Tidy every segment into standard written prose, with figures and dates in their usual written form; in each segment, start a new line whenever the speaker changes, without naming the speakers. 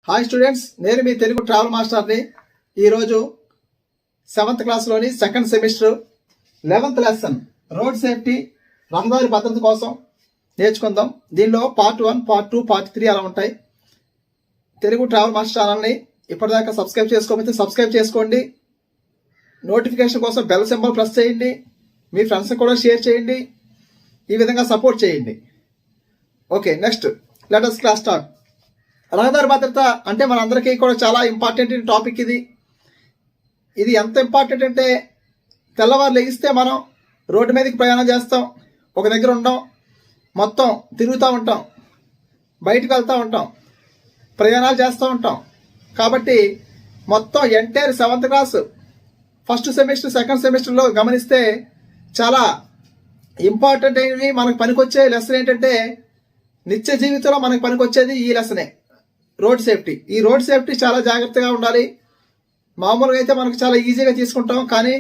Hi students, నేను మీ Telugu travel మాస్టర్ని. ఈరోజు 7th క్లాస్లోని second semester 11th lesson road safety, రహదారి భద్రత కోసం నేర్చుకుందాం. దీనిలో పార్ట్ 1, పార్ట్ 2, పార్ట్ 3 అలా ఉంటాయి. తెలుగు ట్రావెల్ మాస్టర్ ఛానల్ని ఇప్పటిదాకా సబ్స్క్రైబ్ చేసుకోకపోతే సబ్స్క్రైబ్ చేసుకోండి. నోటిఫికేషన్ కోసం బెల్ సింబల్ ప్రెస్ చేయండి. మీ ఫ్రెండ్స్కి కూడా షేర్ చేయండి. ఈ విధంగా సపోర్ట్ చేయండి. Okay, next let us class start. రహదారి భద్రత అంటే మనందరికీ కూడా చాలా ఇంపార్టెంట్ టాపిక్. ఇది ఎంత ఇంపార్టెంట్ అంటే తెల్లవారు లెగిస్తే మనం రోడ్డు మీదకి ప్రయాణం చేస్తాం, ఒక దగ్గర ఉండం, మొత్తం తిరుగుతూ ఉంటాం, బయటకు వెళ్తూ ఉంటాం, ప్రయాణాలు చేస్తూ ఉంటాం. కాబట్టి మొత్తం entire 7th class first semester second సెమిస్టర్లో గమనిస్తే చాలా ఇంపార్టెంట్ అయినవి, మనకు పనికొచ్చే లెసన్ ఏంటంటే నిత్య జీవితంలో మనకు పనికొచ్చేది ఈ లెసనే, రోడ్ సేఫ్టీ. ఈ రోడ్ సేఫ్టీ చాలా జాగ్రత్తగా ఉండాలి. మామూలుగా అయితే మనకు చాలా ఈజీగా తీసుకుంటాం, కానీ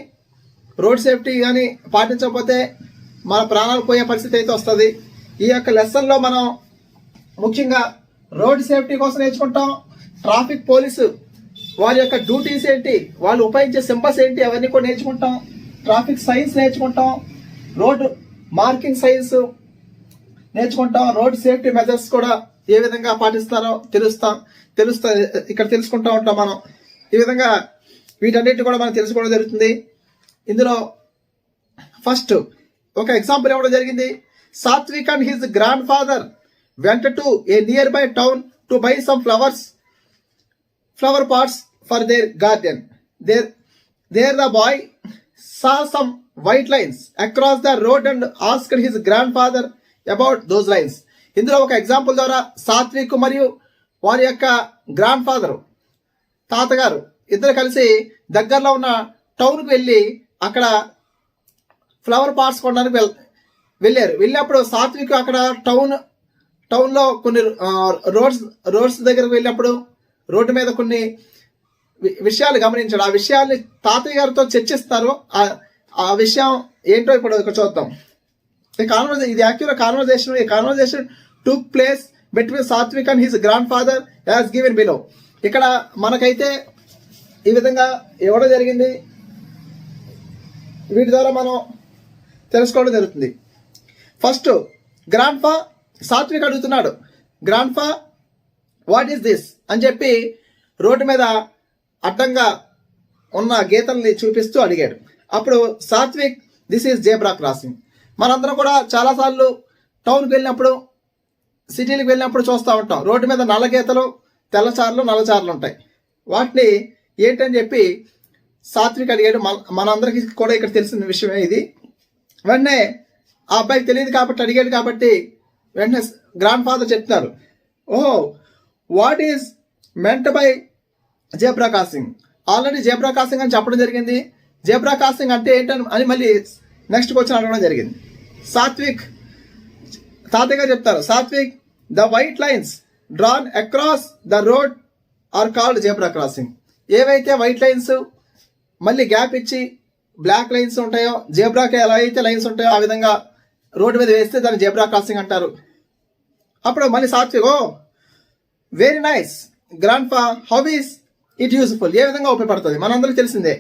రోడ్ సేఫ్టీ కానీ పాటించకపోతే మన ప్రాణాలు పోయే పరిస్థితి అయితే వస్తుంది. ఈ యొక్క లెసన్లో మనం ముఖ్యంగా రోడ్ సేఫ్టీ కోసం నేర్చుకుంటాం. ట్రాఫిక్ పోలీసు వారి యొక్క డ్యూటీస్ ఏంటి, వాళ్ళు ఉపయోగించే సింబల్స్ ఏంటి, అవన్నీ కూడా నేర్చుకుంటాం. ట్రాఫిక్ సైన్స్ నేర్చుకుంటాం, రోడ్ మార్కింగ్ సైన్స్ నేర్చుకుంటాం. రోడ్ సేఫ్టీ మెజర్స్ కూడా ఏ విధంగా పాటిస్తారో ఇక్కడ తెలుసుకుంటూ ఉంటాం మనం. ఈ విధంగా వీటన్నిటిని కూడా మనం తెలుసుకోవడం జరుగుతుంది. ఇందులో ఫస్ట్ ఒక ఎగ్జాంపుల్ ఇవ్వడం జరిగింది. Satvik and his grandfather went to a nearby town to buy some flower pots for their garden. There the boy saw some white lines across the road and asked his grandfather about those lines. ఇందులో ఒక example ద్వారా సాత్విక్ మరియు వారి యొక్క grand father తాతగారు ఇద్దరు కలిసి దగ్గరలో ఉన్న టౌన్కి వెళ్ళి అక్కడ ఫ్లవర్ పాట్స్ కొనడానికి వెళ్ళినప్పుడు సాత్విక్ అక్కడ టౌన్లో కొన్ని రోడ్స్ దగ్గరకు వెళ్ళినప్పుడు రోడ్డు మీద కొన్ని విషయాలు గమనించాడు. ఆ విషయాల్ని తాతయ్య గారితో చర్చిస్తారు. ఆ విషయం ఏంటో ఇప్పుడు ఇక్కడ చూద్దాం. ఇది యాక్చువల్ కాన్వర్జేషన్. ఈ conversation took place between Satvik and his grandfather as given below. ఇక్కడ మనకైతే ఈ విధంగా ఇవ్వడం జరిగింది. వీటి ద్వారా మనం తెలుసుకోవడం జరుగుతుంది. ఫస్ట్ గ్రాండ్ ఫా సాత్విక్ అడుగుతున్నాడు, గ్రాండ్ ఫా వాట్ ఈస్ దిస్ అని చెప్పి రోడ్డు మీద అడ్డంగా ఉన్న గీతల్ని చూపిస్తూ అడిగాడు. అప్పుడు Satvik, this is zebra crossing. మనందరం కూడా చాలాసార్లు టౌన్కి వెళ్ళినప్పుడు, సిటీలకు వెళ్ళినప్పుడు చూస్తూ ఉంటాం, రోడ్డు మీద నల్ల గీతలు, నల్లచార్లు ఉంటాయి. వాటిని ఏంటని చెప్పి సాత్విక్ అడిగాడు. మనందరికీ కూడా ఇక్కడ తెలిసిన విషయమే ఇది. వెంటనే ఆ అబ్బాయికి తెలియదు కాబట్టి అడిగాడు. కాబట్టి వెంటనే గ్రాండ్ ఫాదర్ చెప్తున్నారు, ఓహో what is meant by zebra crossing. Already zebra crossing అని చెప్పడం జరిగింది. జేబ్రా క్రాసింగ్ అంటే ఏంటని అని మళ్ళీ నెక్స్ట్ క్వశ్చన్ అడగడం జరిగింది. సాత్విక్ తాతగా చెప్తారు, Satvik the white lines drawn across the road are called zebra crossing. ఏవైతే వైట్ లైన్స్ మళ్ళీ గ్యాప్ ఇచ్చి బ్లాక్ లైన్స్ ఉంటాయో, జేబ్రాకి ఎలా అయితే లైన్స్ ఉంటాయో ఆ విధంగా రోడ్డు మీద వేస్తే దాన్ని జేబ్రా క్రాసింగ్ అంటారు. అప్పుడు మళ్ళీ సాత్విక్, ఓ వెరీ నైస్ గ్రాండ్ ఫా, హౌ ఈస్ ఇట్ యూస్ఫుల్. ఏ విధంగా ఉపయోగపడుతుంది మనందరికీ తెలిసిందే.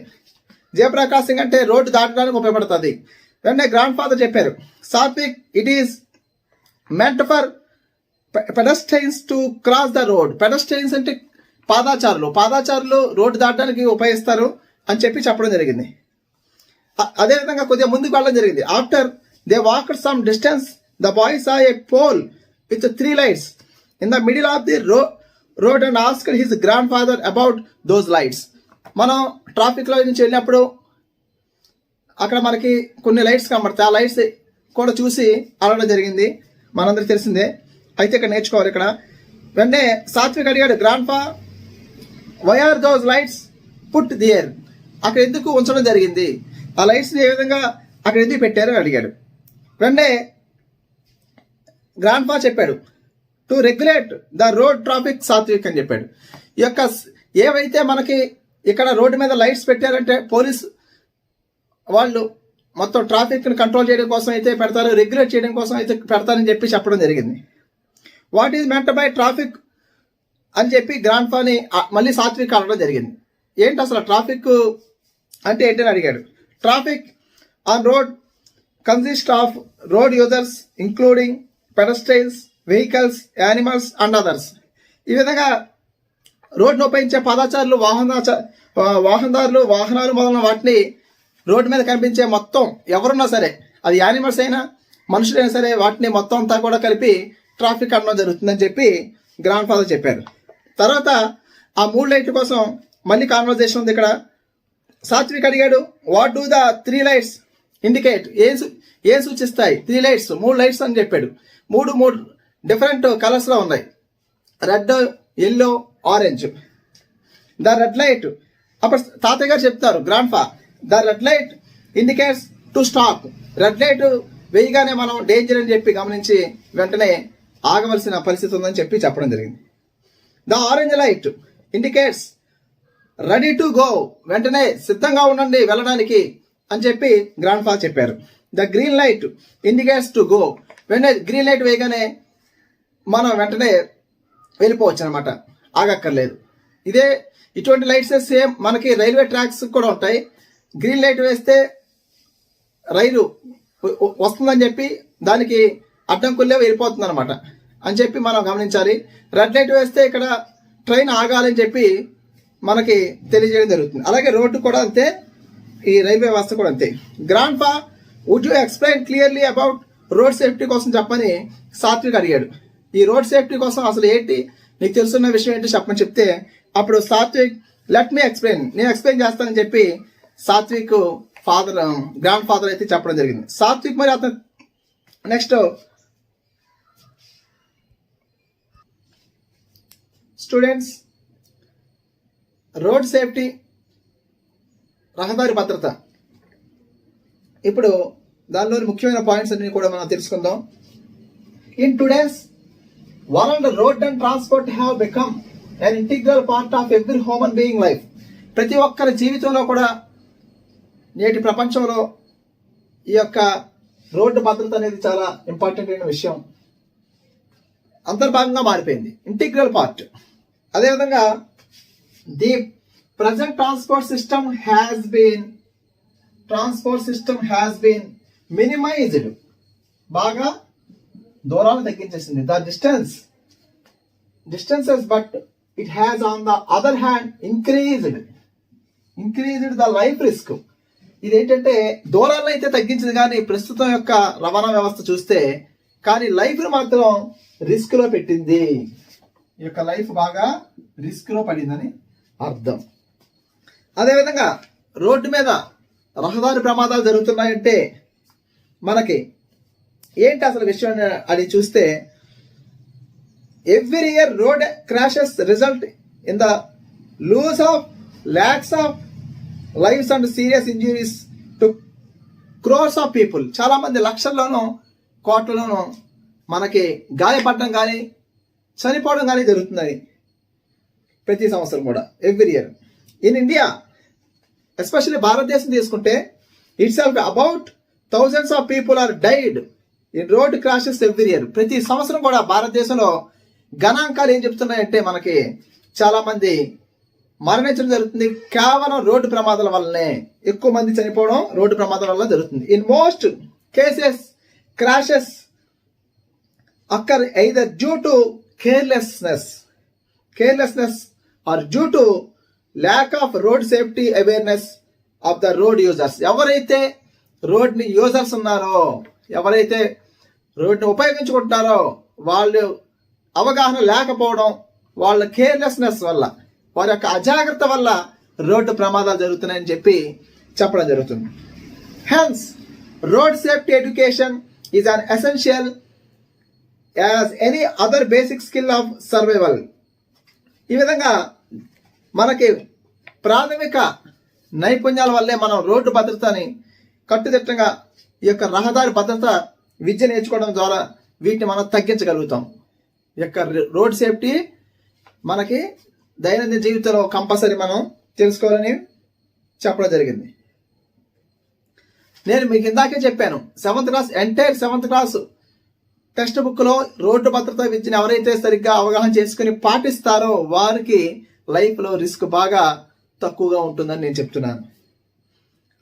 జేబ్రా క్రాసింగ్ అంటే రోడ్డు దాటడానికి ఉపయోగపడుతుంది. వెంటనే గ్రాండ్ ఫాదర్ చెప్పారు, Satvik it is meant for pedestrians to cross the road. Pedestrians అంటే పాదాచారులు రోడ్డు దాటడానికి ఉపయోగిస్తారు అని చెప్పడం జరిగింది. అదేవిధంగా కొద్దిగా ముందుకు వెళ్ళడం జరిగింది. After they walked some distance the boy saw a pole with 3 lights in the middle of the road and asked his grandfather about those lights. మనం ట్రాఫిక్లో నుంచి వెళ్ళినప్పుడు అక్కడ మనకి కొన్ని లైట్స్ కనబడతాయి. ఆ లైట్స్ కూడా చూసి అడగడం జరిగింది, మనందరికి తెలిసిందే. అయితే ఇక్కడ నేర్చుకోవాలి. ఇక్కడ వెంటనే సాత్విక్ అడిగాడు, grandpa why are those lights put there. అక్కడ ఎందుకు ఉంచడం జరిగింది, ఆ లైట్స్ని ఏ విధంగా అక్కడ ఎందుకు పెట్టారు అని అడిగాడు. వెంటనే గ్రాండ్ ఫా చెప్పాడు, to regulate the road traffic Satvik అని చెప్పాడు. ఈ యొక్క ఏవైతే మనకి ఇక్కడ రోడ్డు మీద లైట్స్ పెట్టారంటే పోలీస్ వాళ్ళు మొత్తం ట్రాఫిక్ని కంట్రోల్ చేయడం కోసం అయితే పెడతారు, రెగ్యులేట్ చేయడం కోసం అయితే పెడతారని చెప్పడం జరిగింది. What is meant by traffic అని చెప్పి గ్రాండ్ ఫాని మళ్ళీ సాత్విక్ అడగడం జరిగింది. ఏంటి అసలు ట్రాఫిక్ అంటే ఏంటని అడిగాడు. Traffic on road consist of road users including pedestrians, vehicles, animals and others. ఈ విధంగా రోడ్డును ఉపయోగించే పాదాచారులు, వాహనదారులు, వాహనాలు మొదలైన వాటిని రోడ్డు మీద కనిపించే మొత్తం ఎవరున్నా సరే, అది యానిమల్స్ అయినా మనుషులైనా సరే, వాటిని మొత్తం అంతా కూడా కలిపి ట్రాఫిక్ అనడం జరుగుతుందని చెప్పి గ్రాండ్ ఫాదర్ చెప్పారు. తర్వాత ఆ 3 లైట్ల కోసం మళ్ళీ కాన్వర్జేషన్ ఉంది ఇక్కడ. సాత్విక్ అడిగాడు, what do the 3 lights indicate? ఏ సూచిస్తాయి 3 లైట్స్? 3 లైట్స్ అని చెప్పాడు. మూడు డిఫరెంట్ కలర్స్లో ఉన్నాయి, red, yellow, orange. The red light, అప్పుడు తాతయ్య గారు చెప్తారు గ్రాండ్ ఫా, the red light indicates to stop. Red light వేయగానే మనం డేంజర్ అని చెప్పి గమనించి వెంటనే ఆగవలసిన పరిస్థితి ఉందని చెప్పి చెప్పడం జరిగింది. The orange light indicates ready to go, వెంటనే సిద్ధంగా ఉండండి వెళ్ళడానికి అని చెప్పి గ్రాండ్ ఫాదర్ చెప్పారు. The green light indicates to go, వెంటనే గ్రీన్ లైట్ వేయగానే మనం వెంటనే వెళ్ళిపోవచ్చు అనమాట, ఆగక్కర్లేదు. ఇటువంటి లైట్స్ సేమ్ మనకి రైల్వే ట్రాక్స్ కూడా ఉంటాయి. గ్రీన్ లైట్ వేస్తే రైలు వస్తుందని చెప్పి దానికి అడ్డంకుల్లే వెళ్ళిపోతుంది అనమాట అని చెప్పి మనం గమనించాలి. రెడ్ లైట్ వేస్తే ఇక్కడ ట్రైన్ ఆగాలని చెప్పి మనకి తెలియజేయడం జరుగుతుంది. అలాగే రోడ్డు కూడా అంతే, ఈ రైల్వే వ్యవస్థ కూడా అంతే. Grandpa, would you explain clearly about road safety కోసం చెప్పని సాత్విక్ అడిగాడు. ఈ రోడ్ సేఫ్టీ కోసం అసలు ఏంటి, నీకు తెలుసున్న విషయం ఏంటి చెప్పని చెప్తే అప్పుడు సాత్విక్, లెట్ మీ ఎక్స్ప్లెయిన్, నేను ఎక్స్ప్లెయిన్ చేస్తానని చెప్పి సాత్విక్ గ్రాండ్ ఫాదర్ అయితే చెప్పడం జరిగింది. సాత్విక్ మరి అతను నెక్స్ట్ స్టూడెంట్స్, రోడ్ సేఫ్టీ, రహదారి భద్రత, ఇప్పుడు దానిలోని ముఖ్యమైన పాయింట్స్ అన్ని కూడా మనం తెలుసుకుందాం. In today's world, road and transport have become an integral part of every human being life. ప్రతి ఒక్కరి జీవితంలో కూడా నేటి ప్రపంచంలో ఈ యొక్క రోడ్డు భద్రత అనేది చాలా ఇంపార్టెంట్ అయిన విషయం, అంతర్భాగంగా మారిపోయింది, ఇంటిగ్రల్ పార్ట్. అదేవిధంగా the present transport system has been minimized, బాగా దూరాలు తగ్గించేసింది. The distances, but it has on the other hand increased the life risk. ఇదేంటంటే దూరాలను అయితే తగ్గించింది కానీ ప్రస్తుతం యొక్క రవాణా వ్యవస్థ చూస్తే కానీ లైఫ్ మాత్రం రిస్క్ లో పెట్టింది. ఈ యొక్క లైఫ్ బాగా రిస్క్ లో పడిందని అర్థం. అదేవిధంగా రోడ్డు మీద రహదారి ప్రమాదాలు జరుగుతున్నాయంటే మనకి ఏంటి అసలు విషయం అని చూస్తే, every year road crashes result in the loss of lakhs of lives and serious injuries to crores of people. చాలా మంది లక్షల్లోనూ కోట్లలోనూ మనకి గాయపడడం కానీ చనిపోవడం కానీ జరుగుతుందని ప్రతి సంవత్సరం కూడా, every year. In India especially భారతదేశం తీసుకుంటే itself about thousands of people are died in road crashes every year. ప్రతి సంవత్సరం కూడా భారతదేశంలో గణాంకాలు ఏం చెప్తున్నాయంటే మనకి చాలా మంది మరణించడం జరుగుతుంది కేవలం రోడ్డు ప్రమాదాల వల్లనే. ఎక్కువ మంది చనిపోవడం రోడ్డు ప్రమాదాల వల్ల జరుగుతుంది. In most cases crashes occur either due to carelessness or due to lack of road safety awareness of the road users. ఎవరైతే రోడ్ని యూజర్స్ ఉన్నారో, ఎవరైతే రోడ్ని ఉపయోగించుకుంటున్నారో వాళ్ళు అవగాహన లేకపోవడం, వాళ్ళ కేర్లెస్నెస్ వల్ల, వారి యొక్క అజాగ్రత్త వల్ల రోడ్డు ప్రమాదాలు జరుగుతున్నాయని చెప్పి చెప్పడం జరుగుతుంది. Hence road safety education is an essential as any other basic skill of survival. ఈ విధంగా మనకి ప్రాథమిక నైపుణ్యాల వల్లే మనం రోడ్డు భద్రతని కట్టుదిట్టంగా ఈ యొక్క రహదారి భద్రత విద్య నేర్చుకోవడం ద్వారా వీటిని మనం తగ్గించగలుగుతాం. ఈ యొక్క రోడ్ సేఫ్టీ మనకి దైనందిన జీవితంలో కంపల్సరీ మనం తెలుసుకోవాలని చెప్పడం జరిగింది. నేను మీకు ఇందాకే చెప్పాను, 7th క్లాస్ టెక్స్ట్ బుక్లో రోడ్డు భద్రతా విద్యను ఎవరైతే సరిగ్గా అవగాహన చేసుకుని పాటిస్తారో వారికి లైఫ్లో రిస్క్ బాగా తక్కువగా ఉంటుందని నేను చెప్తున్నాను.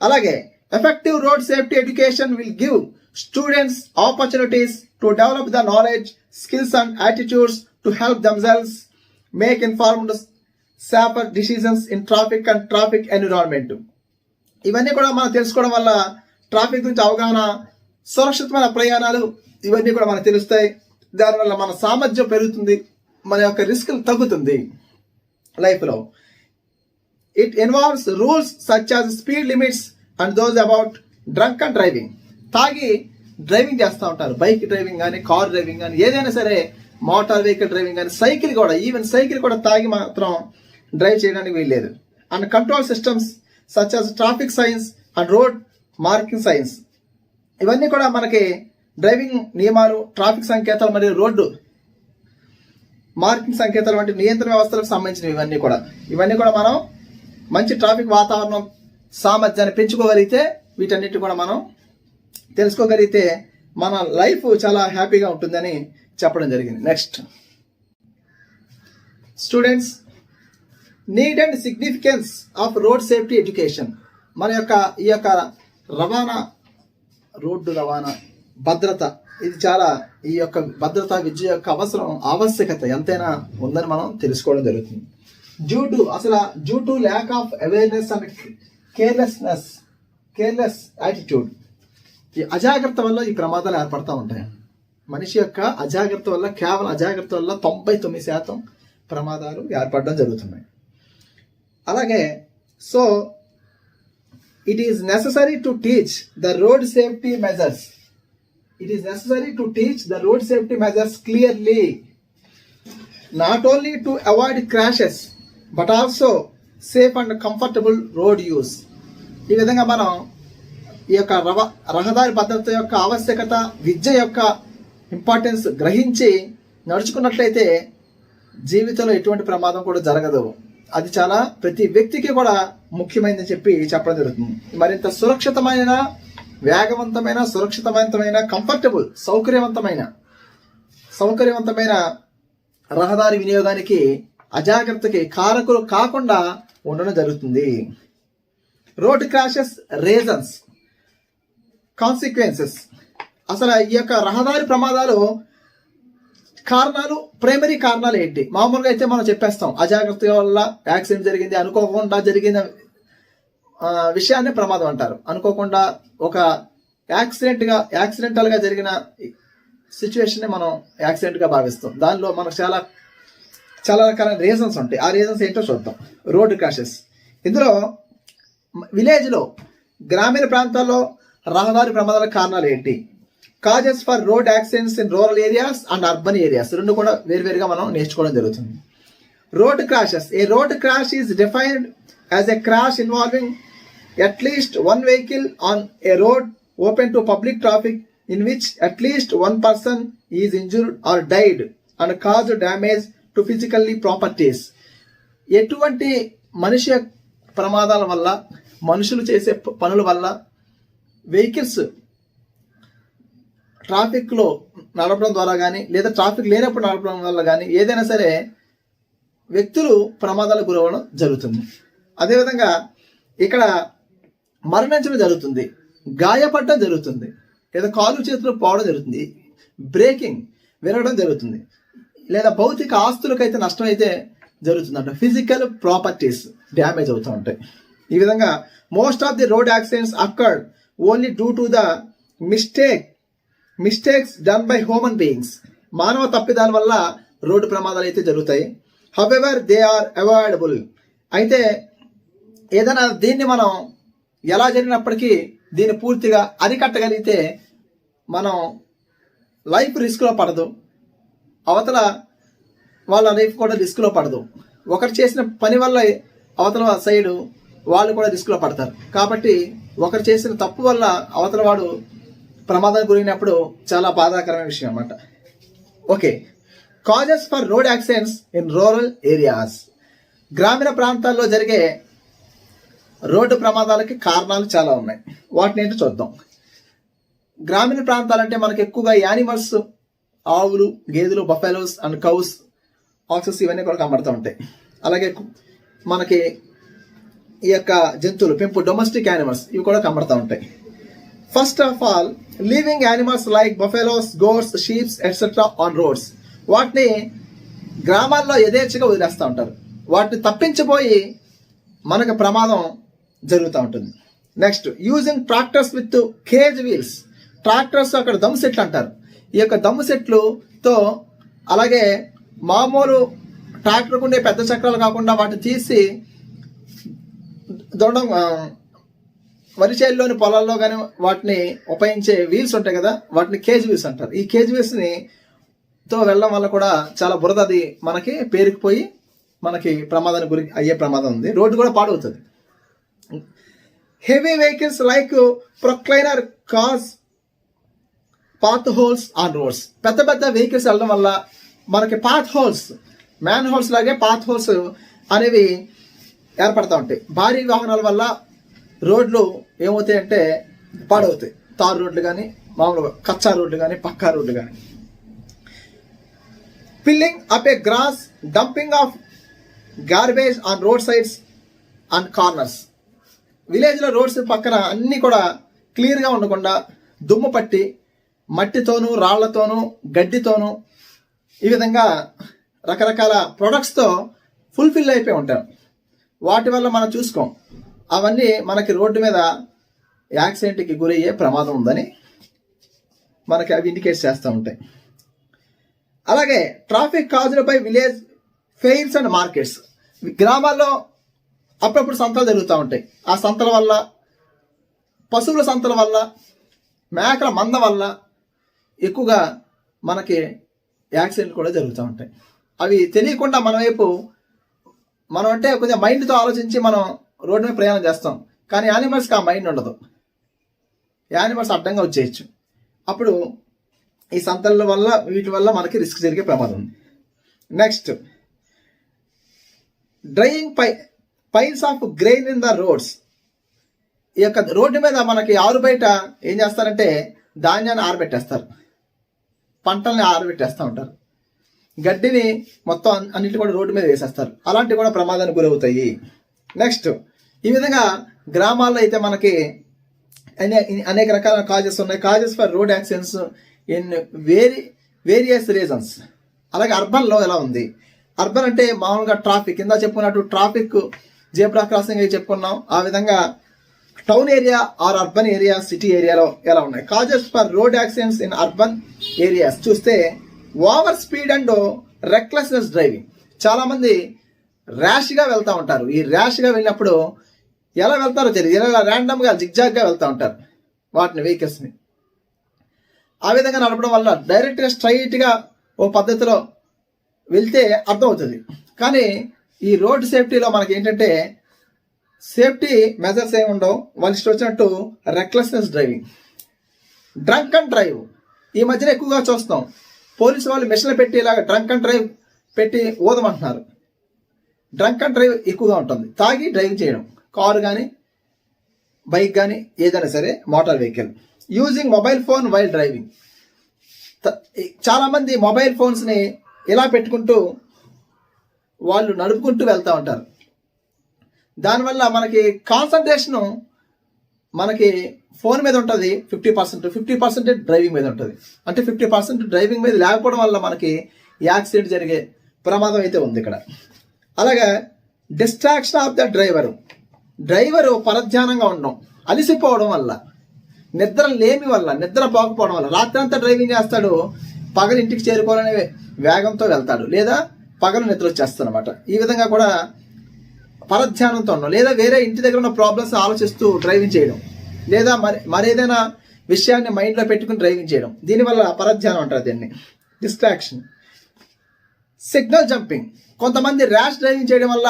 అలాగే effective road safety education will give students opportunities to develop the knowledge, skills and attitudes to help themselves make informed safer decisions in traffic and traffic environment. ఇవన్నీ కూడా మనం తెలుసుకోవడం వల్ల ట్రాఫిక్ గురించి అవగాహన, సురక్షితమైన ప్రయాణాలు ఇవన్నీ కూడా మనకు తెలుస్తాయి. దానివల్ల మన సామర్థ్యం పెరుగుతుంది, మన యొక్క రిస్క్ తగ్గుతుంది లైఫ్లో. It involves rules such as speed limits and those about drunk and driving. తాగి డ్రైవింగ్ చేస్తూ ఉంటారు, బైక్ డ్రైవింగ్ కానీ, కార్ డ్రైవింగ్ కానీ, ఏదైనా సరే మోటార్ వెహికల్ డ్రైవింగ్ కానీ, సైకిల్ కూడా, ఈవెన్ సైకిల్ కూడా తాగి మాత్రం డ్రైవ్ చేయడానికి వీల్లేదు. And control systems such as traffic science and road marking science. ఇవన్నీ కూడా మనకి డ్రైవింగ్ నియమాలు, ట్రాఫిక్ సంకేతాలు మరియు రోడ్డు మార్కింగ్ సంకేతాలు వంటి నియంత్రణ వ్యవస్థలకు సంబంధించినవి. ఇవన్నీ కూడా మనం మంచి ట్రాఫిక్ వాతావరణం సామర్థ్యాన్ని పెంచుకోగలిగితే, వీటన్నిటి కూడా మనం తెలుసుకోగలిగితే మన లైఫ్ చాలా హ్యాపీగా ఉంటుందని చెప్పడం జరిగింది. Next, students, need and significance of road safety education. మన యొక్క ఈ యొక్క రవాణా, రోడ్డు రవాణా భద్రత, ఇది చాలా, ఈ యొక్క భద్రతా విద్య యొక్క ఆవశ్యకత ఎంతైనా ఉందని మనం తెలుసుకోవడం జరుగుతుంది. Due to lack of awareness and careless attitude. ఈ అజాగ్రత్త వల్ల ఈ ప్రమాదాలు ఏర్పడతా ఉంటాయి. మనిషి యొక్క అజాగ్రత్త వల్ల, కేవలం అజాగ్రత్త వల్ల 99% ప్రమాదాలు ఏర్పడడం జరుగుతున్నాయి. అలాగే so it is necessary to teach the road safety measures. It is necessary to teach the road safety measures clearly, not only to avoid crashes, but also safe and comfortable road use. ఈ విధంగా మనం ఈ యొక్క రహదారి భద్రత యొక్క ఆవశ్యకత, విద్య యొక్క ఇంపార్టెన్స్ గ్రహించి నడుచుకున్నట్లయితే జీవితంలో ఎటువంటి ప్రమాదం కూడా జరగదు. అది చాలా ప్రతి వ్యక్తికి కూడా ముఖ్యమైనదని చెప్పడం జరుగుతుంది. మరింత సురక్షితమైన, వేగవంతమైన, సురక్షితవంతమైన, కంఫర్టబుల్, సౌకర్యవంతమైన రహదారి వినియోగానికి అజాగ్రత్తకి కారకులు కాకుండా ఉండడం జరుగుతుంది. Road crashes reasons, consequences. అసలు ఈ యొక్క రహదారి ప్రమాదాలు కారణాలు, ప్రైమరీ కారణాలు ఏంటి? మామూలుగా అయితే మనం చెప్పేస్తాం, అజాగ్రత్త వల్ల యాక్సిడెంట్ జరిగింది, అనుకోకుండా జరిగిన విషయాన్ని ప్రమాదం అంటారు. అనుకోకుండా ఒక యాక్సిడెంటల్ గా జరిగిన సిచ్యువేషన్ మనం యాక్సిడెంట్ గా భావిస్తాం. దానిలో మనకు చాలా రకాల రీజన్స్ ఉంటాయి. ఆ రీజన్స్ ఏంటో చూద్దాం. రోడ్ క్రాషెస్, ఇందులో విలేజ్ లో, గ్రామీణ ప్రాంతాల్లో రహదారి ప్రమాదాల కారణాలు ఏంటి? Causes for road accidents in rural areas and urban areas, రెండు కూడా వేరువేరుగా మనం నేర్చుకోవడం జరుగుతుంది. Road crashes. A road crash is defined as a crash involving at least one vehicle on a road open to public traffic in which at least one person is injured or died and caused damage to physically properties. ఎటువంటి మనిషి ప్రమాదాల వల్ల, మనుషులు చేసే పనుల వల్ల, vehicles ట్రాఫిక్లో నడపడం ద్వారా కానీ, లేదా ట్రాఫిక్ లేనప్పుడు నడపడం వల్ల కానీ, ఏదైనా సరే వ్యక్తులు ప్రమాదాలకు గురవడం జరుగుతుంది. అదేవిధంగా ఇక్కడ మరణించడం జరుగుతుంది, గాయపడడం జరుగుతుంది, లేదా కాలు చేతులు పోవడం జరుగుతుంది, బ్రేకింగ్ విరగడం జరుగుతుంది, లేదా భౌతిక ఆస్తులకైతే నష్టం అయితే జరుగుతుందంట. ఫిజికల్ ప్రాపర్టీస్ డ్యామేజ్ అవుతూ ఉంటాయి. ఈ విధంగా most of the road accidents occurred only due to the mistakes done by human beings. మానవ తప్పిదాల వల్ల రోడ్డు ప్రమాదాలు అయితే జరుగుతాయి. However they are avoidable. అయితే ఏదైనా దీన్ని మనం ఎలా జరిగినప్పటికీ దీన్ని పూర్తిగా అరికట్టగలిగితే మనం లైఫ్ రిస్క్లో పడదు, అవతల వాళ్ళ లైఫ్ కూడా రిస్క్లో పడదు. ఒకరు చేసిన పని వల్ల అవతల సైడు వాళ్ళు కూడా రిస్క్లో పడతారు. కాబట్టి ఒకరు చేసిన తప్పు వల్ల అవతల వాడు ప్రమాదానికి గురైనప్పుడు చాలా బాధాకరమైన విషయం అన్నమాట. Okay, causes for road accidents in rural areas. గ్రామీణ ప్రాంతాల్లో జరిగే రోడ్డు ప్రమాదాలకి కారణాలు చాలా ఉన్నాయి. వాటిని ఏంటో చూద్దాం. గ్రామీణ ప్రాంతాలంటే మనకు ఎక్కువగా యానిమల్స్ ఆవులు, గేదెలు, బఫెలోస్ అండ్ కౌస్, ఆక్సెస్ ఇవన్నీ కూడా కనబడుతూ ఉంటాయి. అలాగే మనకి ఈ యొక్క జంతువులు పెంపు డొమెస్టిక్ యానిమల్స్ ఇవి కూడా కనబడుతూ ఉంటాయి. First of all living animals like buffaloes, goats, sheeps etcetera on roads. వాటిని గ్రామాల్లో యథేచ్ఛగా వదిలేస్తూ ఉంటారు. వాటిని తప్పించిపోయి మనకు ప్రమాదం జరుగుతూ ఉంటుంది. Next using tractors with cage wheels. Tractors అక్కడ దమ్ము సెట్లు అంటారు. ఈ యొక్క దమ్ము సెట్లుతో, అలాగే మామూలు ట్రాక్టర్కు ఉండే పెద్ద చక్రాలు కాకుండా వాటిని తీసి దొండం వరి చేనులోని పొలాల్లో కానీ వాటిని ఉపయోగించే వీల్స్ ఉంటాయి కదా, వాటిని కేజ్ వీల్స్ అంటారు. ఈ కేజ్ వీల్స్ని తో వెళ్ళడం వల్ల కూడా చాలా బురద అది మనకి పేరుకుపోయి మనకి ప్రమాదానికి గురి అయ్యే ప్రమాదం ఉంది. రోడ్డు కూడా పాడవుతుంది. Heavy vehicles like proclainer cause path holes on roads. పెద్ద పెద్ద వెహికల్స్ వెళ్ళడం వల్ల మనకి పాత్ హోల్స్, మ్యాన్ హోల్స్ లాగే పాత్ హోల్స్ అనేవి ఏర్పడతా ఉంటాయి. భారీ వాహనాల వల్ల రోడ్లు ఏమవుతాయంటే పాడవుతాయి. తారు రోడ్లు కానీ, మామూలుగా కచ్చా రోడ్లు కానీ, పక్కా రోడ్లు కానీ. Piling up a grass, dumping of garbage on road sides and corners. విలేజ్లో రోడ్స్ పక్కన అన్నీ కూడా క్లియర్గా ఉండకుండా దుమ్ము పట్టి మట్టితోనూ, రాళ్లతోనూ, గడ్డితోనూ ఈ విధంగా రకరకాల ప్రొడక్ట్స్తో ఫుల్ఫిల్ అయిపోయి ఉంటారు. వాటి వల్ల మనం చూసుకోం. అవన్నీ మనకి రోడ్డు మీద యాక్సిడెంట్కి గురయ్యే ప్రమాదం ఉందని మనకి అవి ఇండికేట్ చేస్తూ ఉంటాయి. అలాగే traffic caused by village fairs and markets. గ్రామాల్లో అప్పుడప్పుడు సంతలు జరుగుతూ ఉంటాయి. ఆ సంతల వల్ల, పశువుల సంతల వల్ల, మేకల మంద వల్ల ఎక్కువగా మనకి యాక్సిడెంట్లు కూడా జరుగుతూ ఉంటాయి. అవి తెలియకుండా మన వైపు మనం అంటే కొంచెం మైండ్తో ఆలోచించి మనం రోడ్డు మీద ప్రయాణం చేస్తాం. కానీ యానిమల్స్కి ఆ మైండ్ ఉండదు. యానిమల్స్ అడ్డంగా వచ్చేయచ్చు. అప్పుడు ఈ సంతల వల్ల, వీటి వల్ల మనకి రిస్క్ జరిగే ప్రమాదం ఉంది. Next drying piles of grain in the roads. ఈ యొక్క రోడ్డు మీద మనకి ఆరు బయట ఏం చేస్తారంటే ధాన్యాన్ని ఆరబెట్టేస్తారు, పంటల్ని ఆరబెట్టేస్తూ ఉంటారు. గడ్డిని మొత్తం అన్నిటి కూడా రోడ్డు మీద వేసేస్తారు. అలాంటివి కూడా ప్రమాదానికి గురవుతాయి. నెక్స్ట్ ఈ విధంగా గ్రామాల్లో అయితే మనకి అనేక రకాల కాజెస్ ఉన్నాయి. Causes for road accidents in various reasons. అలాగే అర్బన్లో ఎలా ఉంది? అర్బన్ అంటే మామూలుగా ట్రాఫిక్, కింద చెప్పుకున్నట్టు ట్రాఫిక్, జేబ్రా క్రాసింగ్ అవి చెప్పుకున్నాం. ఆ విధంగా town area or urban area, city ఏరియాలో ఎలా ఉన్నాయి? Causes for road accidents in urban areas చూస్తే over speed and recklessness driving. చాలామంది ర్యాష్గా వెళ్తూ ఉంటారు. ఈ ర్యాష్గా వెళ్ళినప్పుడు ఎలా వెళ్తారో తెలియదు, ఇలా ర్యాండమ్గా జిగ్జాగ్గా వెళ్తూ ఉంటారు వాటిని, వెహికల్స్ని. ఆ విధంగా నడపడం వల్ల డైరెక్ట్గా స్ట్రైట్గా ఓ పద్ధతిలో వెళ్తే అర్థమవుతుంది. కానీ ఈ రోడ్ సేఫ్టీలో మనకి ఏంటంటే సేఫ్టీ మెజర్స్ ఏమి ఉండవు. వాళ్ళు ఇష్టం వచ్చినట్టు recklessness driving, drunk and drive ఈ మధ్యన ఎక్కువగా చూస్తాం. పోలీసు వాళ్ళు మిషన్లు పెట్టి ఇలాగ డ్రంక్ అండ్ డ్రైవ్ పెట్టి ఊదమంటున్నారు. డ్రంక్ అండ్ డ్రైవ్ ఎక్కువగా ఉంటుంది. తాగి డ్రైవింగ్ చేయడం, కారు కానీ, బైక్ కానీ, ఏదైనా సరే motor vehicle. Using mobile phone while driving. చాలామంది మొబైల్ ఫోన్స్ని ఇలా పెట్టుకుంటూ వాళ్ళు నడుపుకుంటూ వెళ్తూ ఉంటారు. దానివల్ల మనకి కాన్సన్ట్రేషను మనకి ఫోన్ మీద ఉంటుంది 50%, 50% డ్రైవింగ్ మీద ఉంటుంది. అంటే 50% డ్రైవింగ్ మీద లేకపోవడం వల్ల మనకి యాక్సిడెంట్ జరిగే ప్రమాదం అయితే ఉంది ఇక్కడ. అలాగే డిస్ట్రాక్షన్ ఆఫ్ ద డ్రైవరు పరధ్యానంగా ఉండడం, అలిసిపోవడం వల్ల, నిద్ర లేమి వల్ల, నిద్ర పోకపోవడం వల్ల రాత్రి అంతా డ్రైవింగ్ చేస్తాడు, పగలు ఇంటికి చేరుకోవాలనే వేగంతో వెళ్తాడు, లేదా పగలు నిద్ర వచ్చేస్తాడు అనమాట. ఈ విధంగా కూడా పరధ్యానంతో ఉండడం, లేదా వేరే ఇంటి దగ్గర ఉన్న ప్రాబ్లమ్స్ ఆలోచిస్తూ డ్రైవింగ్ చేయడం, లేదా మరేదైనా విషయాన్ని మైండ్లో పెట్టుకుని డ్రైవింగ్ చేయడం, దీనివల్ల పరధ్యానం అంటారు దీన్ని, డిస్ట్రాక్షన్. Signal jumping. కొంతమంది ర్యాష్ డ్రైవింగ్ చేయడం వల్ల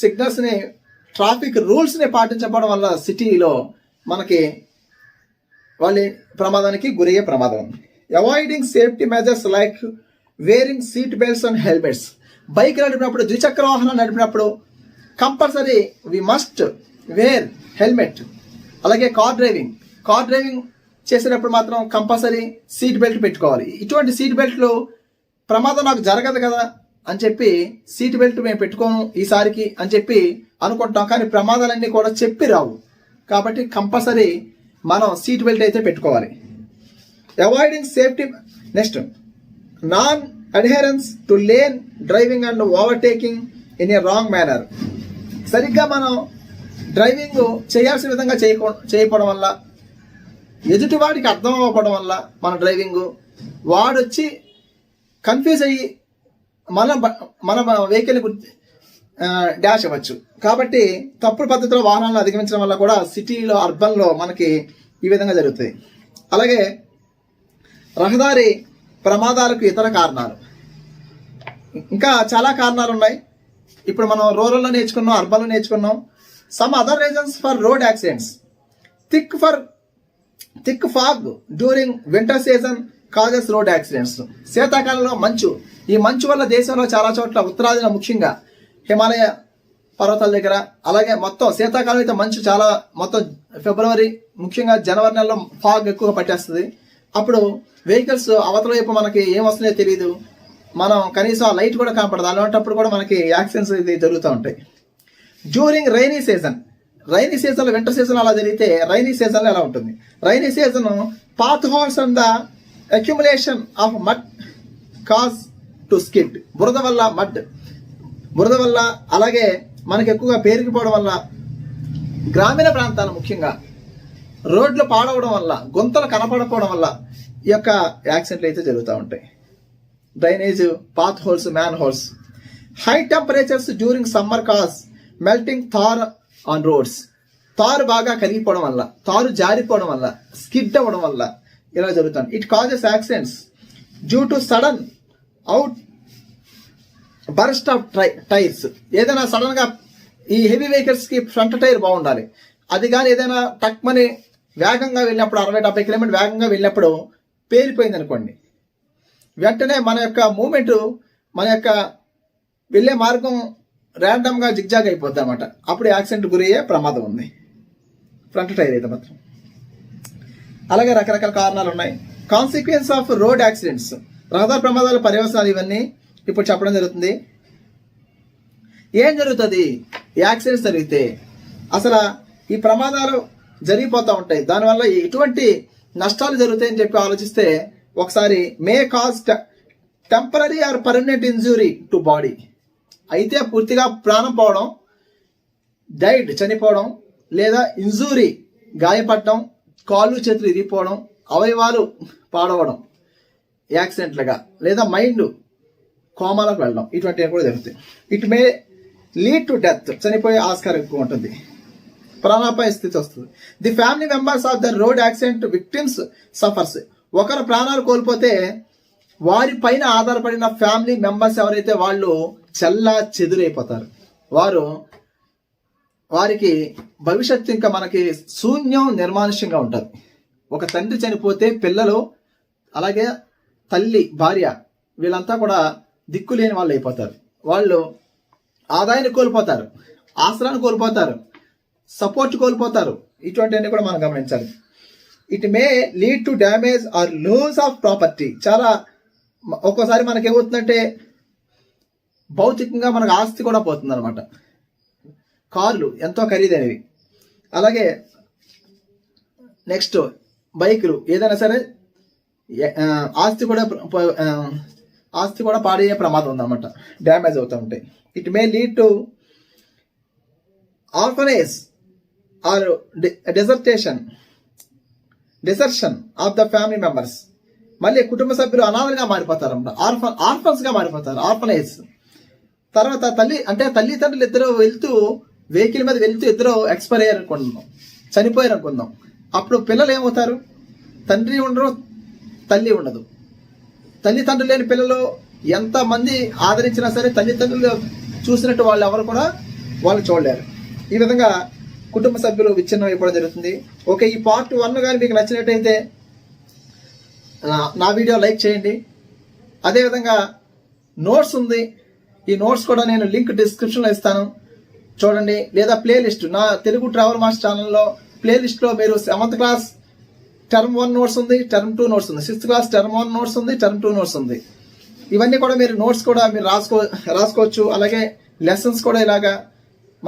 సిగ్నల్స్ని, ట్రాఫిక్ రూల్స్ని పాటించకపోవడం వల్ల సిటీలో మనకి వాళ్ళ ప్రమాదానికి గురయ్యే ప్రమాదం. Avoiding safety measures like wearing seat belts and helmets. Bike నడిపినప్పుడు, ద్విచక్ర వాహనం నడిపినప్పుడు compulsory we must wear helmet. అలాగే కార్ డ్రైవింగ్ చేసేటప్పుడు మాత్రం కంపల్సరీ సీట్ బెల్ట్ పెట్టుకోవాలి. ఇటువంటి సీట్ బెల్ట్లు ప్రమాదం నాకు జరగదు కదా అని చెప్పి సీట్ బెల్ట్ మేము పెట్టుకోను ఈసారికి అని చెప్పి అనుకుంటాం, కానీ ప్రమాదాలన్నీ కూడా చెప్పి రావు. కాబట్టి కంపల్సరీ మనం సీట్ బెల్ట్ అయితే పెట్టుకోవాలి. Avoiding safety. Next, non adherence to lane driving and overtaking in a wrong manner. సరిగ్గా మనం డ్రైవింగ్ చేయాల్సిన విధంగా చేయకపోవడం వల్ల, ఎదుటివాడికి అర్థం అవ్వకపోవడం వల్ల మన డ్రైవింగ్ వాడొచ్చి కన్ఫ్యూజ్ అయ్యి మన వెహికల్ డాష్ అవ్వచ్చు. కాబట్టి తప్పుడు పద్ధతిలో వాహనాలను అధిగమించడం వల్ల కూడా సిటీలో, అర్బన్లో మనకి ఈ విధంగా జరుగుతుంది. అలాగే రహదారి ప్రమాదాలకు ఇతర కారణాలు, ఇంకా చాలా కారణాలు ఉన్నాయి. ఇప్పుడు మనం రూరల్లో నేర్చుకున్నాం, అర్బన్లో నేర్చుకున్నాం. Some other reasons for road accidents. Thick fog during winter season causes road accidents. శీతాకాలంలో మంచు. ఈ మంచు వల్ల దేశంలో చాలా చోట్ల, ఉత్తరాదిన ముఖ్యంగా హిమాలయ పర్వతాల దగ్గర, అలాగే మొత్తం శీతాకాలం అయితే మంచు చాలా, మొత్తం ఫిబ్రవరి ముఖ్యంగా జనవరి నెలలో ఫాగ్ ఎక్కువగా పట్టేస్తుంది. అప్పుడు వెహికల్స్ అవతల వైపు మనకి ఏం వస్తుందో తెలియదు, మనం కనీసం ఆ లైట్ కూడా కనపడదు. అలాంటప్పుడు కూడా మనకి యాక్సిడెంట్స్ ఇది జరుగుతూ ఉంటాయి. During rainy season. రైనీ సీజన్లో, వింటర్ సీజన్ అలా జరిగితే రైనీ సీజన్లో ఎలా ఉంటుంది? Rainy season path holes and the accumulation of mud cause to skid. బురద వల్ల అలాగే మనకి ఎక్కువగా పేరుకుపోవడం వల్ల, గ్రామీణ ప్రాంతాలు ముఖ్యంగా రోడ్లు పాడవడం వల్ల, గుంతలు కనపడకపోవడం వల్ల ఈ యొక్క యాక్సిడెంట్లు అయితే జరుగుతూ ఉంటాయి. Drainage, pot holes, man holes. High temperatures during summer cause melting tar on roads. తారు బాగా కరిగిపోవడం వల్ల, తారు జారిపోవడం వల్ల, స్కిడ్ అవ్వడం వల్ల ఇలా జరుగుతుంది. It causes accidents due to sudden out burst of tyres. ఏదైనా సడన్ గా, ఈ హెవీ వెహికల్స్ కి ఫ్రంట్ టైర్ బాగుండాలి, అది కానీ ఏదైనా టక్మని వేగంగా వెళ్ళినప్పుడు, 60-70 కిలోమీటర్ వేగంగా వెళ్ళినప్పుడు పేలిపోయింది అనుకోండి, వెంటనే మన యొక్క మూమెంట్, మన యొక్క వెళ్ళే మార్గం ర్యాండమ్ గా జిగ్జాగ్ అయిపోద్ది అనమాట. అప్పుడు యాక్సిడెంట్ గురయ్యే ప్రమాదం ఉంది, ఫ్రంట్ టైర్ అయితే మాత్రం. అలాగే రకరకాల కారణాలు ఉన్నాయి. Consequence of road accidents. రహదారి ప్రమాదాల పర్యవసానాలు ఇవన్నీ ఇప్పుడు చెప్పడం జరుగుతుంది. ఏం జరుగుతుంది యాక్సిడెంట్స్ జరిగితే? అసలు ఈ ప్రమాదాలు జరిగిపోతూ ఉంటాయి, దానివల్ల ఎటువంటి నష్టాలు జరుగుతాయని చెప్పి ఆలోచిస్తే, ఒకసారి may cause temporary are permanent injury to body. అయితే పూర్తిగా ప్రాణం పోవడం, డైడ్ చనిపోవడం, లేదా ఇంజూరీ గాయపడటం, కాళ్ళు చేతులు ఇరిగిపోవడం, అవయవాలు పాడవడం యాక్సిడెంట్లుగా, లేదా మైండ్ కోమాలకు వెళ్ళడం, ఇటువంటివి కూడా జరుగుతాయి. It may lead to death. చనిపోయే ఆస్కారం ఎక్కువ ఉంటుంది, ప్రాణాపాయ స్థితి వస్తుంది. The family members of the road accident victims suffers. ఒకరు ప్రాణాలు కోల్పోతే వారి పైన ఆధారపడిన ఫ్యామిలీ మెంబర్స్ ఎవరైతే వాళ్ళు చెల్లా చెదురైపోతారు. వారికి భవిష్యత్తు ఇంకా మనకి శూన్యం, నిర్మానుష్యంగా ఉంటుంది. ఒక తండ్రి చనిపోతే పిల్లలు, అలాగే తల్లి, భార్య, వీళ్ళంతా కూడా దిక్కులేని వాళ్ళు అయిపోతారు. వాళ్ళు ఆదాయాన్ని కోల్పోతారు, ఆశ్రయాన్ని కోల్పోతారు, సపోర్ట్ కోల్పోతారు. ఇటువంటివన్నీ కూడా మనం గమనించాలి. It may lead to damage or lose of property. చాలా ఒక్కోసారి మనకి ఏమవుతుందంటే, భౌతికంగా మనకు ఆస్తి కూడా పోతుంది అనమాట. కార్లు ఎంతో ఖరీదైనవి, అలాగే నెక్స్ట్ బైకులు, ఏదైనా సరే ఆస్తి కూడా పాడయ్యే ప్రమాదం ఉందన్నమాట, డ్యామేజ్ అవుతూ ఉంటాయి. It may lead to orphanage or desertion of the family members. మళ్ళీ కుటుంబ సభ్యులు అనాథలుగా మారిపోతారు అన్నమాట, ఆర్ఫన్స్ గా మారిపోతారు, ఆర్ఫనేజ్. తర్వాత తల్లిదండ్రులు ఇద్దరు వెహికల్ మీద వెళ్తూ ఇద్దరు ఎక్స్పైర్ అయ్యారు అనుకుందాం, చనిపోయారు అనుకుందాం. అప్పుడు పిల్లలు ఏమవుతారు? తండ్రి ఉండరు, తల్లి ఉండదు. తల్లిదండ్రులు లేని పిల్లలు ఎంతమంది ఆదరించినా సరే తల్లిదండ్రులు చూసినట్టు వాళ్ళు ఎవరు కూడా వాళ్ళు చూడలేరు. ఈ విధంగా కుటుంబ సభ్యులు విచ్ఛిన్నం అయిపోవడం జరుగుతుంది. ఓకే, ఈ పార్ట్ 1 కానీ మీకు నచ్చినట్టయితే నా వీడియో లైక్ చేయండి. అదేవిధంగా నోట్స్ ఉంది, ఈ నోట్స్ కూడా నేను లింక్ డిస్క్రిప్షన్లో ఇస్తాను, చూడండి. లేదా ప్లేలిస్ట్, నా తెలుగు ట్రావెల్ మాస్టర్ ఛానల్లో ప్లేలిస్ట్లో మీరు 7th క్లాస్ టర్మ్ 1 నోట్స్ ఉంది, టర్మ్ 2 నోట్స్ ఉంది. 6th క్లాస్ టర్మ్ 1 నోట్స్ ఉంది, టర్మ్ 2 నోట్స్ ఉంది. ఇవన్నీ కూడా మీరు నోట్స్ కూడా మీరు రాసుకోవచ్చు. అలాగే లెసన్స్ కూడా ఇలాగా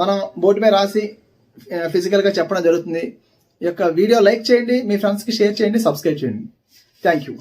మనం బోర్డు మీద రాసి ఫిజికల్గా చెప్పడం జరుగుతుంది. ఈ యొక్క వీడియో లైక్ చేయండి, మీ ఫ్రెండ్స్కి షేర్ చేయండి, సబ్స్క్రైబ్ చేయండి. Thank you.